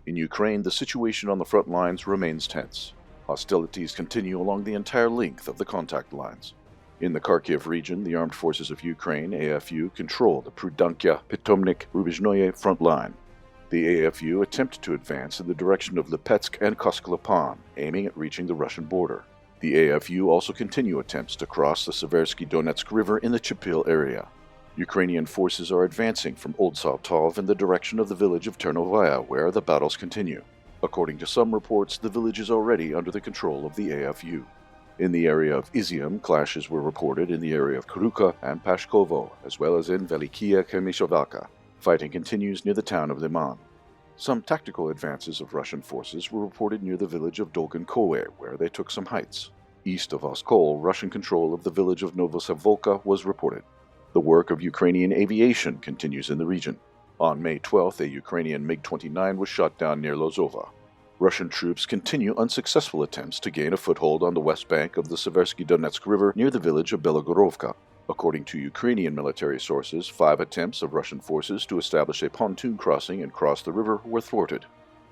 In Ukraine, the situation on the front lines remains tense. Hostilities continue along the entire length of the contact lines. In the Kharkiv region, the Armed Forces of Ukraine, AFU, control the Prudankia, Pitomnik, Rubizhnoye front line. The AFU attempt to advance in the direction of Lipetsk and Kosklepan, aiming at reaching the Russian border. The AFU also continue attempts to cross the Seversky Donetsk River in the Chepil area. Ukrainian forces are advancing from Old Saltov in the direction of the village of Ternovaya, where the battles continue. According to some reports, the village is already under the control of the AFU. In the area of Izium, clashes were reported in the area of Kryuka and Pashkovo, as well as in Velikia Kamishovalka. Fighting continues near the town of Liman. Some tactical advances of Russian forces were reported near the village of Dolgonkoe, where they took some heights. East of Oskol, Russian control of the village of Novosavolka was reported. The work of Ukrainian aviation continues in the region. On May 12th, a Ukrainian MiG-29 was shot down near Lozova. Russian troops continue unsuccessful attempts to gain a foothold on the west bank of the Seversky Donetsk River near the village of Belogorovka. According to Ukrainian military sources, 5 attempts of Russian forces to establish a pontoon crossing and cross the river were thwarted.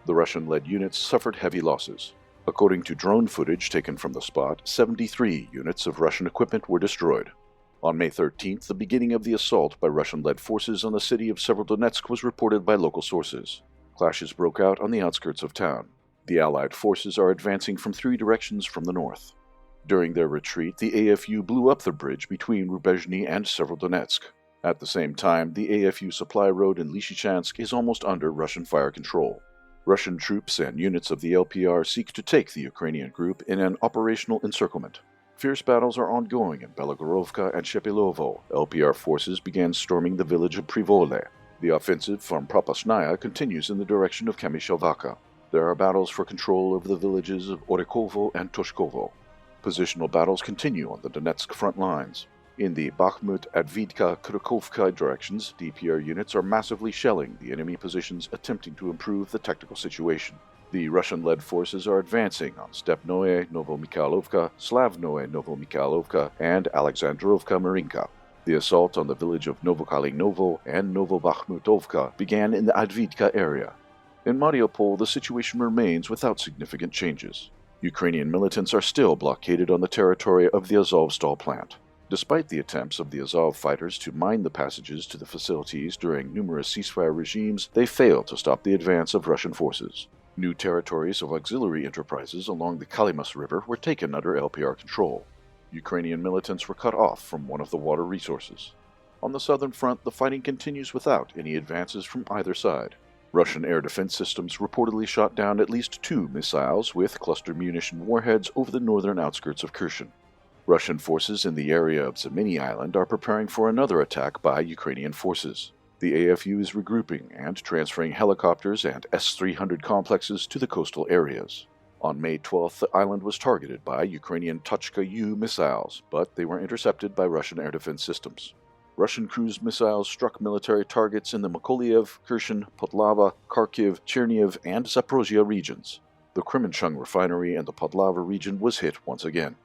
The Russian-led units suffered heavy losses. According to drone footage taken from the spot, 73 units of Russian equipment were destroyed. On May 13th, the beginning of the assault by Russian-led forces on the city of Severodonetsk was reported by local sources. Clashes broke out on the outskirts of town. The Allied forces are advancing from 3 directions from the north. During their retreat, the AFU blew up the bridge between Rubezhny and Severodonetsk. At the same time, the AFU supply road in Lysychansk is almost under Russian fire control. Russian troops and units of the LPR seek to take the Ukrainian group in an operational encirclement. Fierce battles are ongoing in Belogorovka and Shepilovo. LPR forces began storming the village of Privole. The offensive from Propasnaya continues in the direction of Kamishovalka. There are battles for control over the villages of Orekovo and Toshkovo. Positional battles continue on the Donetsk front lines. In the Bakhmut, Advidka, Krykovka directions, DPR units are massively shelling the enemy positions, attempting to improve the tactical situation. The Russian-led forces are advancing on Stepnoe, Novomikhailovka, Slavnoe, Novomikhailovka, and Alexandrovka Marinka. The assault on the village of Novokalinovo and Novobakhmutovka began in the Advidka area. In Mariupol, the situation remains without significant changes. Ukrainian militants are still blockaded on the territory of the Azovstal plant. Despite the attempts of the Azov fighters to mine the passages to the facilities during numerous ceasefire regimes, they fail to stop the advance of Russian forces. New territories of auxiliary enterprises along the Kalimas River were taken under LPR control. Ukrainian militants were cut off from one of the water resources. On the southern front, the fighting continues without any advances from either side. Russian air defense systems reportedly shot down at least 2 missiles with cluster munition warheads over the northern outskirts of Kherson. Russian forces in the area of Zeminy Island are preparing for another attack by Ukrainian forces. The AFU is regrouping and transferring helicopters and S-300 complexes to the coastal areas. On May 12th, the island was targeted by Ukrainian Tochka-U missiles, but they were intercepted by Russian air defense systems. Russian cruise missiles struck military targets in the Mykolaiv, Kherson, Podlava, Kharkiv, Chernihiv, and Zaporozhye regions. The Kremenchug refinery and the Podlava region was hit once again.